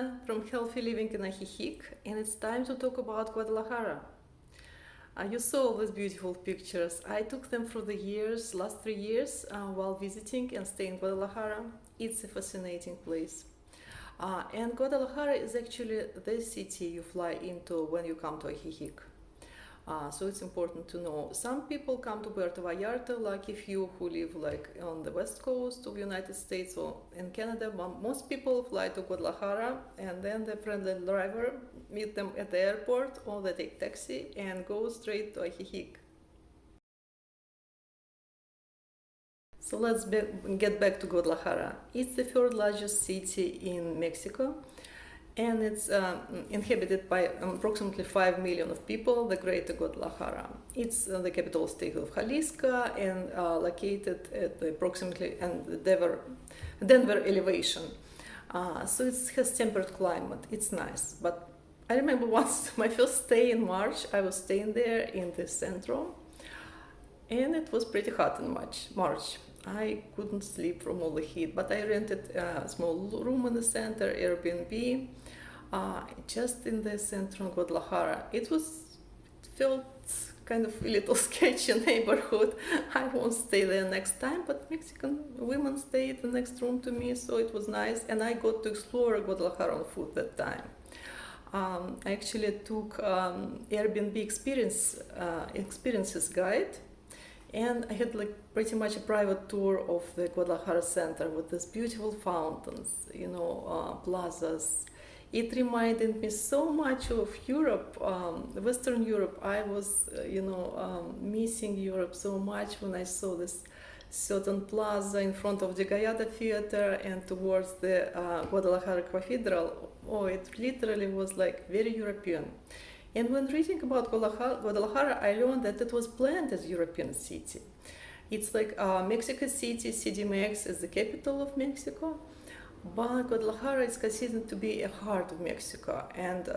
Ana from Healthy Living in Ajijic, and it's time to talk about Guadalajara. You saw all these beautiful pictures. I took them through the last 3 years, while visiting and staying in Guadalajara. It's a fascinating place. And Guadalajara is actually the city you fly into when you come to Ajijic. So it's important to know. Some people come to Puerto Vallarta, like if you who live like on the west coast of the United States or in Canada. Most people fly to Guadalajara, and then the friendly driver meet them at the airport, or they take taxi and go straight to Ajijic. So let's get back to Guadalajara. It's the third largest city in Mexico, and it's inhabited by approximately 5 million of people, the greater Guadalajara. It's the capital state of Jalisco and located at approximately Denver elevation. So it has temperate climate. It's nice. But I remember once my first stay in March, I was staying there in the central, and it was pretty hot in March. I couldn't sleep from all the heat, but I rented a small room in the center, Airbnb, just in the center of Guadalajara. It felt kind of a little sketchy neighborhood. I won't stay there next time, but Mexican women stayed in the next room to me, so it was nice, and I got to explore Guadalajara on foot that time. I actually took Airbnb experiences guide, and I had like pretty much a private tour of the Guadalajara center with these beautiful fountains, plazas. It reminded me so much of Europe, Western Europe. I was, missing Europe so much when I saw this certain plaza in front of the Gallardo Theater and towards the Guadalajara Cathedral. Oh, it literally was like very European. And when reading about Guadalajara, I learned that it was planned as a European city. It's like Mexico City, CDMX is the capital of Mexico, but Guadalajara is considered to be a heart of Mexico. And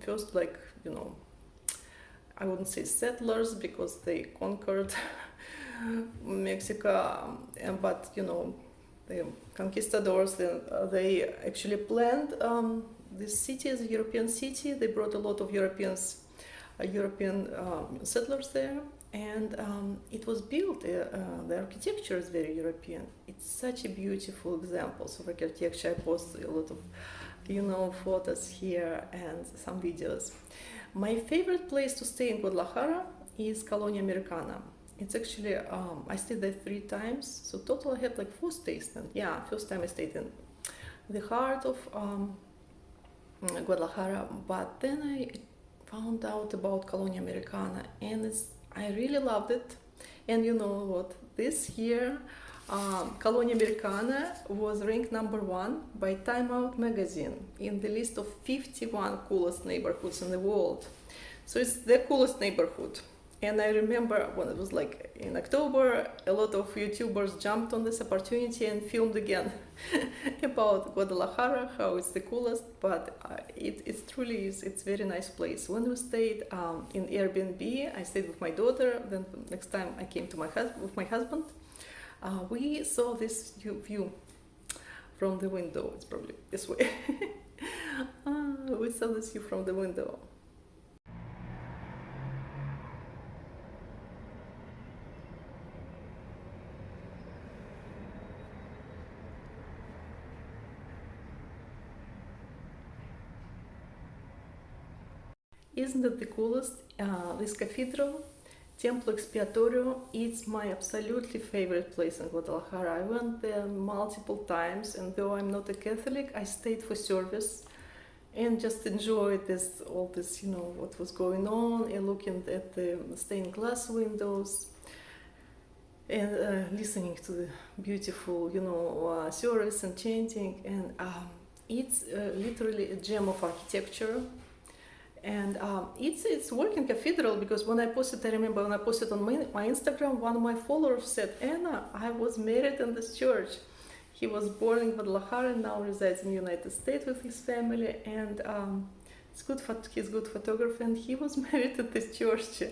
first, I wouldn't say settlers because they conquered Mexico, but the conquistadors, they actually planned this city is a European city. They brought a lot of European settlers there, and it was built. The architecture is very European. It's such a beautiful examples of architecture. I posted a lot of, photos here and some videos. My favorite place to stay in Guadalajara is Colonia Americana. It's actually, I stayed there 3 times, so total I had like 4 stays then. Yeah, first time I stayed in the heart of Guadalajara, but then I found out about Colonia Americana, and I really loved it. And you know what? This year, Colonia Americana was ranked #1 by Time Out magazine in the list of 51 coolest neighborhoods in the world. So it's the coolest neighborhood. And I remember when it was like in October, a lot of YouTubers jumped on this opportunity and filmed again about Guadalajara, how it's the coolest, but it truly is. It's a very nice place. When we stayed in Airbnb, I stayed with my daughter. Then next time I came to with my husband, we saw this view from the window. It's probably this way. We saw this view from the window. Isn't it the coolest? This cathedral, Templo Expiatorio, it's my absolutely favorite place in Guadalajara. I went there multiple times, and though I'm not a Catholic, I stayed for service and just enjoyed all this, what was going on, and looking at the stained glass windows and listening to the beautiful, service and chanting. And it's literally a gem of architecture. And it's working cathedral, because when I posted, I remember when I posted on my Instagram, one of my followers said, "Anna, I was married in this church." He was born in Guadalajara and now resides in the United States with his family, and he's good photographer, and he was married at this church.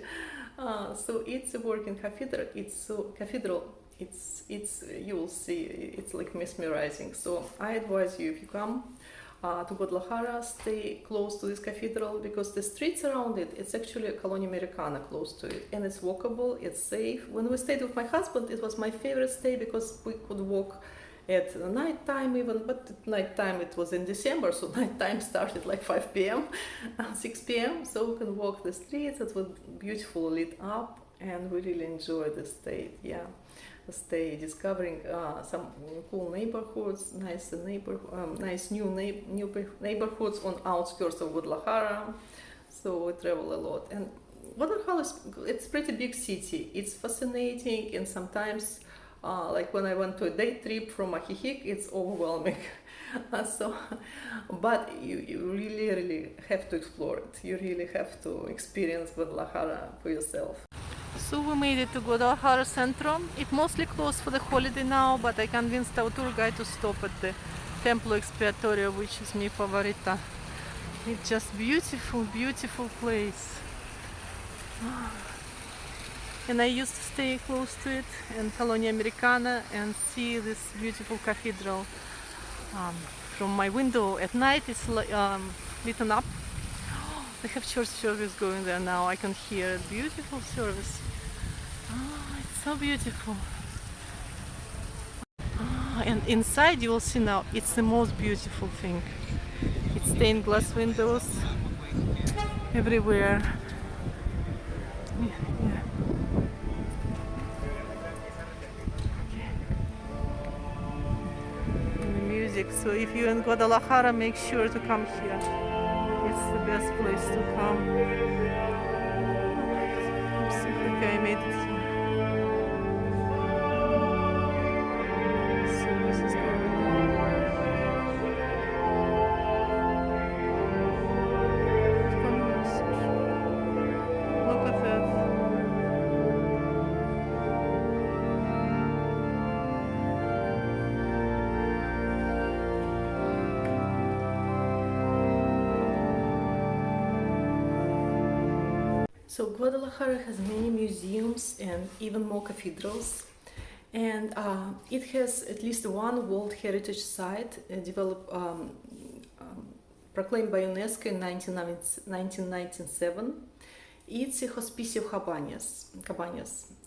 So it's a working cathedral. It's you will see, it's like mesmerizing. So I advise you, if you come to Guadalajara, stay close to this cathedral, because the streets around it, it's actually a Colonia Americana close to it, and it's walkable, it's safe. When we stayed with my husband, it was my favorite stay because we could walk at night time even, but at night time it was in December, so night time started like 5 p.m., 6 p.m., so we can walk the streets. It was beautifully lit up, and we really enjoyed the stay. Yeah, the stay, discovering some cool neighborhoods, nice new neighborhoods on outskirts of Guadalajara. So we travel a lot, and Guadalajara it's pretty big city. It's fascinating, and sometimes, like when I went to a day trip from Ajijic, it's overwhelming. But you really have to explore it. You really have to experience Guadalajara for yourself. So we made it to Guadalajara Centro. It mostly closed for the holiday now, but I convinced our tour guide to stop at the Templo Expiatorio, which is my favorita. It's just beautiful, beautiful place. And I used to stay close to it in Colonia Americana and see this beautiful cathedral from my window at night. It's lit up. They have church service going there now. I can hear a beautiful service. It's so beautiful. And inside you will see now, it's the most beautiful thing. It's stained glass windows everywhere. Yeah. And the music. So if you're in Guadalajara, make sure to come here. It's the best place to come. I'm so happy I made it here. So this is going on. Look at that. So Guadalajara has many museums and even more cathedrals, and it has at least one World Heritage Site proclaimed by UNESCO in 1997. It's a Hospicio Cabañas.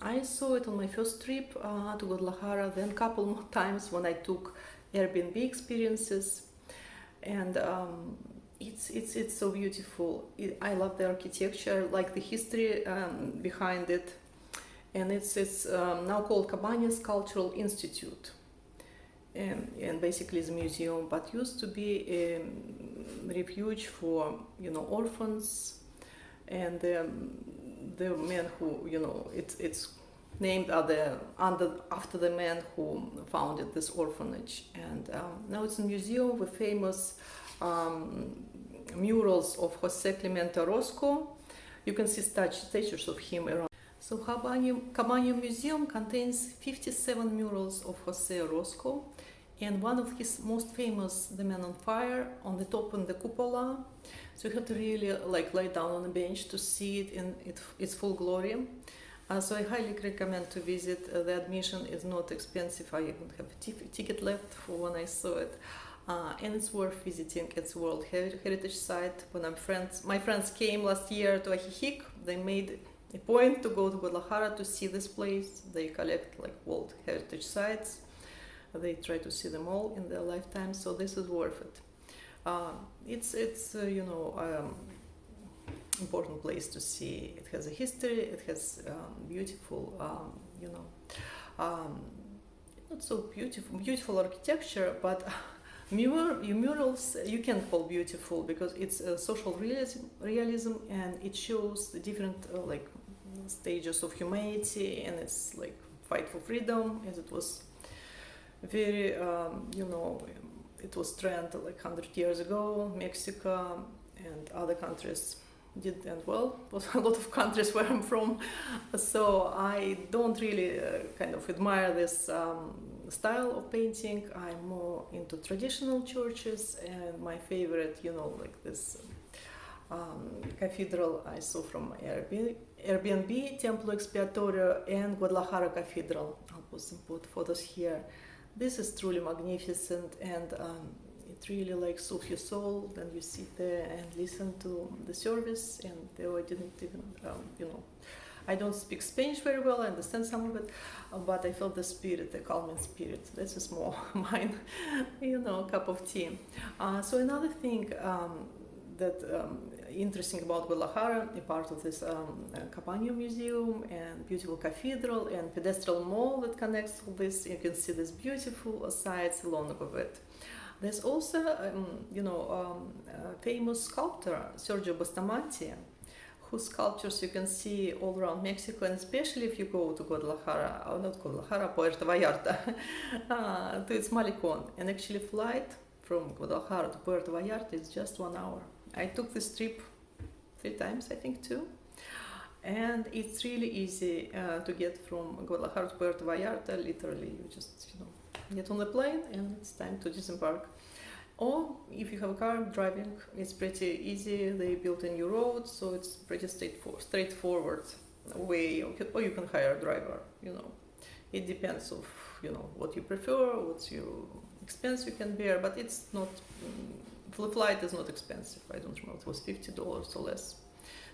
I saw it on my first trip to Guadalajara, then a couple more times when I took Airbnb experiences, and it's so beautiful. I love the architecture, like the history behind it, and it's now called Cabañas Cultural Institute, and basically it's a museum, but used to be a refuge for orphans, and the men who it's named after the man who founded this orphanage, and now it's a museum with famous murals of Jose Clemente Orozco. You can see statues of him around. So Cabaño Museum contains 57 murals of Jose Orozco, and one of his most famous, The Man on Fire, on the top in the cupola. So you have to really lay down on a bench to see it in its full glory. So I highly recommend to visit. The admission is not expensive. I even have a ticket left for when I saw it. And it's worth visiting. It's a World Heritage Site. When my friends came last year to Ajijic, they made a point to go to Guadalajara to see this place. They collect World Heritage Sites. They try to see them all in their lifetime, so this is worth it. It's important place to see. It has a history. It has beautiful, not so beautiful architecture, but murals you can call beautiful because it's social realism, and it shows the different stages of humanity, and it's fight for freedom, as it was very it was trend 100 years ago. Mexico and other countries did, and well, was a lot of countries where I'm from, so I don't really admire this style of painting. I'm more into traditional churches, and my favorite, this cathedral I saw from Airbnb, Templo Expiatorio, and Guadalajara Cathedral. I'll put some photos here. This is truly magnificent, and it really like soothes your soul. Then you sit there and listen to the service, and though I didn't even, I don't speak Spanish very well, I understand some of it, but I felt the spirit, the calming spirit. This is more mine, cup of tea. So another thing that interesting about Guadalajara, a part of this Campano Museum and beautiful cathedral and pedestrian mall that connects all this. You can see this beautiful sites along with it. There's also, famous sculptor Sergio Bustamante, whose sculptures you can see all around Mexico, and especially if you go to Guadalajara, or not Guadalajara, Puerto Vallarta, to its Malecon. And actually flight from Guadalajara to Puerto Vallarta is just 1 hour. I took this trip 3 times, I think, too. And it's really easy to get from Guadalajara to Puerto Vallarta. Literally, you just, get on the plane and it's time to disembark. Or if you have a car driving, it's pretty easy. They built a new road, so it's pretty straightforward way. Or you can hire a driver. It depends of what you prefer, what's your expense you can bear. But it's not. The flight is not expensive. I don't remember, it was $50 or less.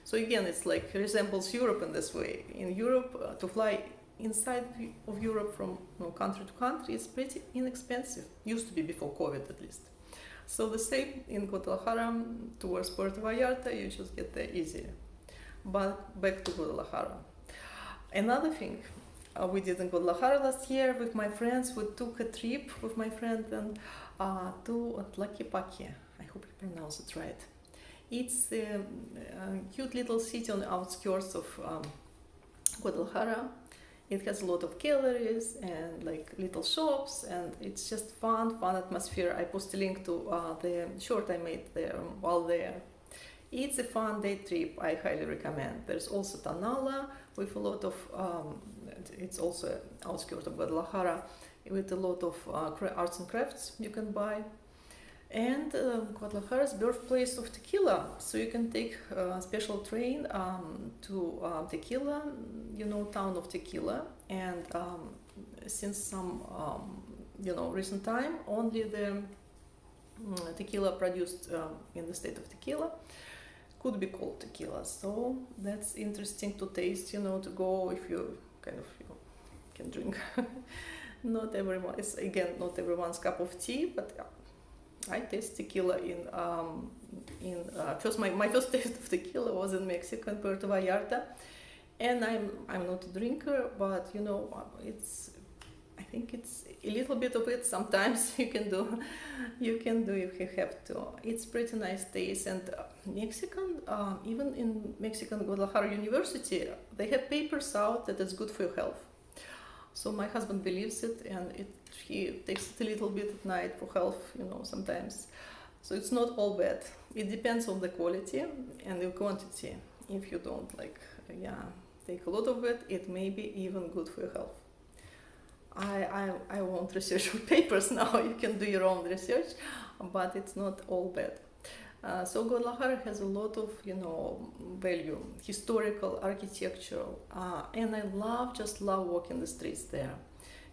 So again, it's like resembles Europe in this way. In Europe, to fly inside of Europe from country to country is pretty inexpensive. Used to be before COVID at least. So the same in Guadalajara towards Puerto Vallarta, you just get there easily. But back to Guadalajara. Another thing we did in Guadalajara last year with my friends, we took a trip with my friend and to Tlaquepaque. I hope I pronounce it right. It's a cute little city on the outskirts of Guadalajara. It has a lot of galleries and like little shops, and it's just fun atmosphere. I post a link to the short I made there while there. It's a fun day trip. I highly recommend. There's also Tonala with a lot of. It's also outskirts of Guadalajara with a lot of arts and crafts you can buy. And Guadalajara is birthplace of tequila, so you can take a special train to Tequila, town of Tequila. And since some, recent time, only the tequila produced in the state of Tequila could be called tequila. So that's interesting to taste, to go if you kind of can drink. Not everyone, it's again not everyone's cup of tea, but I taste tequila first. My first taste of tequila was in Mexico, in Puerto Vallarta, and I'm not a drinker, but I think it's a little bit of it. Sometimes you can do if you have to. It's pretty nice taste, and Mexican, even in Mexican Guadalajara University, they have papers out that it's good for your health. So my husband believes it, and he takes it a little bit at night for health, sometimes. So it's not all bad. It depends on the quality and the quantity. If you don't take a lot of it, it may be even good for your health. I won't research with papers now. You can do your own research, but it's not all bad. So Guadalajara has a lot of, value, historical, architectural, and I love walking the streets there.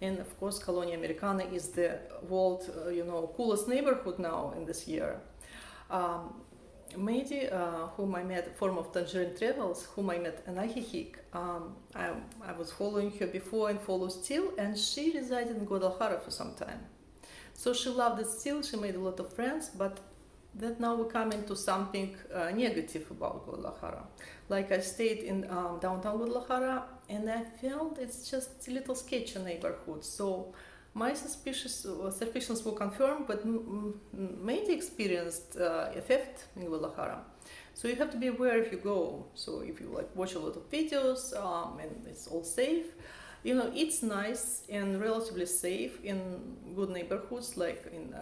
And of course, Colonia Americana is the world, coolest neighborhood now in this year. Mady, whom I met, form of Tangerine Travels, whom I met in Ajijic, I was following her before and follow still, and she resided in Guadalajara for some time. So she loved it still, she made a lot of friends, but that now we come into something negative about Guadalajara. Like I stayed in downtown Guadalajara, and I felt it's just a little sketchy neighborhood. So my suspicions were confirmed, but Mady experienced a theft in Guadalajara. So you have to be aware if you go. So if you watch a lot of videos and it's all safe, it's nice and relatively safe in good neighborhoods like in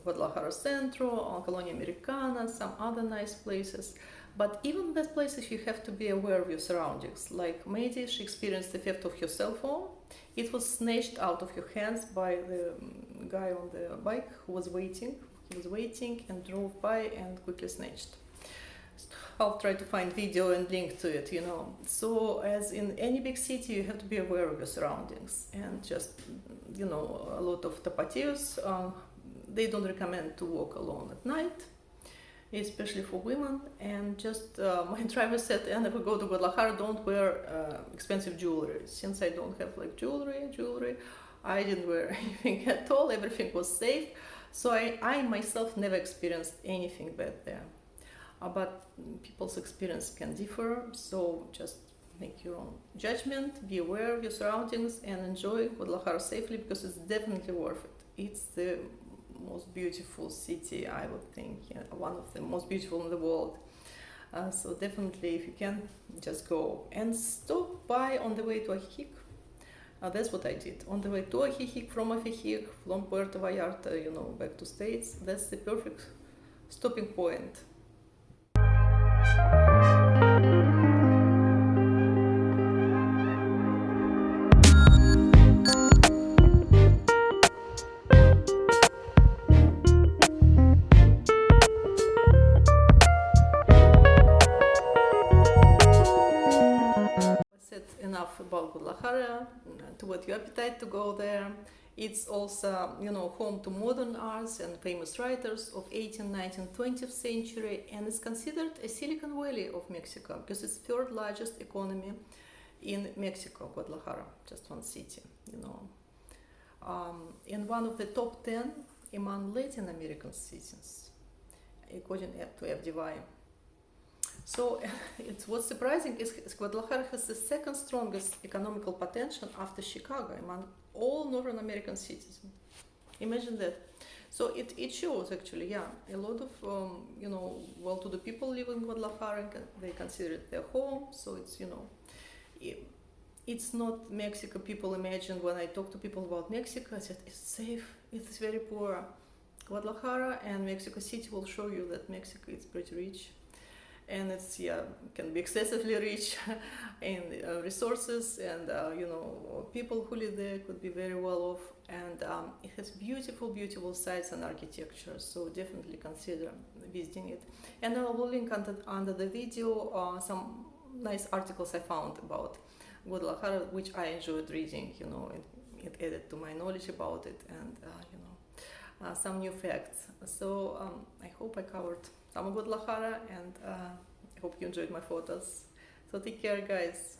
Guadalajara Centro, Colonia Americana, some other nice places. But even in those places, you have to be aware of your surroundings. Like Mady, she experienced the theft of her cell phone. It was snatched out of her hands by the guy on the bike who was waiting. He was waiting and drove by and quickly snatched. I'll try to find video and link to it, So as in any big city, you have to be aware of your surroundings and just, a lot of tapatíos they don't recommend to walk alone at night, especially for women. And just my driver said, and if we go to Guadalajara, don't wear expensive jewelry. Since I don't have like jewelry, I didn't wear anything at all. Everything was safe. So I myself never experienced anything bad there. But people's experience can differ, so just make your own judgment, be aware of your surroundings, and enjoy Guadalajara safely, because it's definitely worth it. It's the most beautiful city, I would think, one of the most beautiful in the world. So definitely, if you can, just go and stop by on the way to Ajijic. That's what I did. On the way to Ajijic, from Ajijic, from Puerto Vallarta, back to States, that's the perfect stopping point. Enough about Guadalajara, to what your appetite to go there. It's also, home to modern arts and famous writers of 18th, 19th, 20th century, and is considered a Silicon Valley of Mexico, because it's third largest economy in Mexico, Guadalajara, just one city, and one of the top 10 among Latin American cities, according to FDY. So what's surprising is Guadalajara has the second strongest economical potential after Chicago among all Northern American cities. Imagine that. So it shows actually, a lot of well-to-do people live in Guadalajara, and they consider it their home. So it's not Mexico people imagine. When I talk to people about Mexico, I said it's safe, it's very poor. Guadalajara and Mexico City will show you that Mexico is pretty rich. And it's can be excessively rich in resources, and people who live there could be very well off, and it has beautiful sites and architecture, so definitely consider visiting it. And I will link under the video some nice articles I found about Guadalajara, which I enjoyed reading. It added to my knowledge about it, and some new facts. So I hope I covered some of Guadalajara, and I hope you enjoyed my photos. So take care, guys.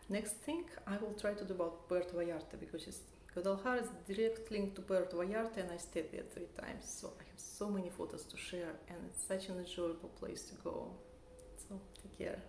Next thing I will try to do about Puerto Vallarta, because Guadalajara is direct link to Puerto Vallarta, and I stayed there 3 times. So I have so many photos to share, and it's such an enjoyable place to go. So take care.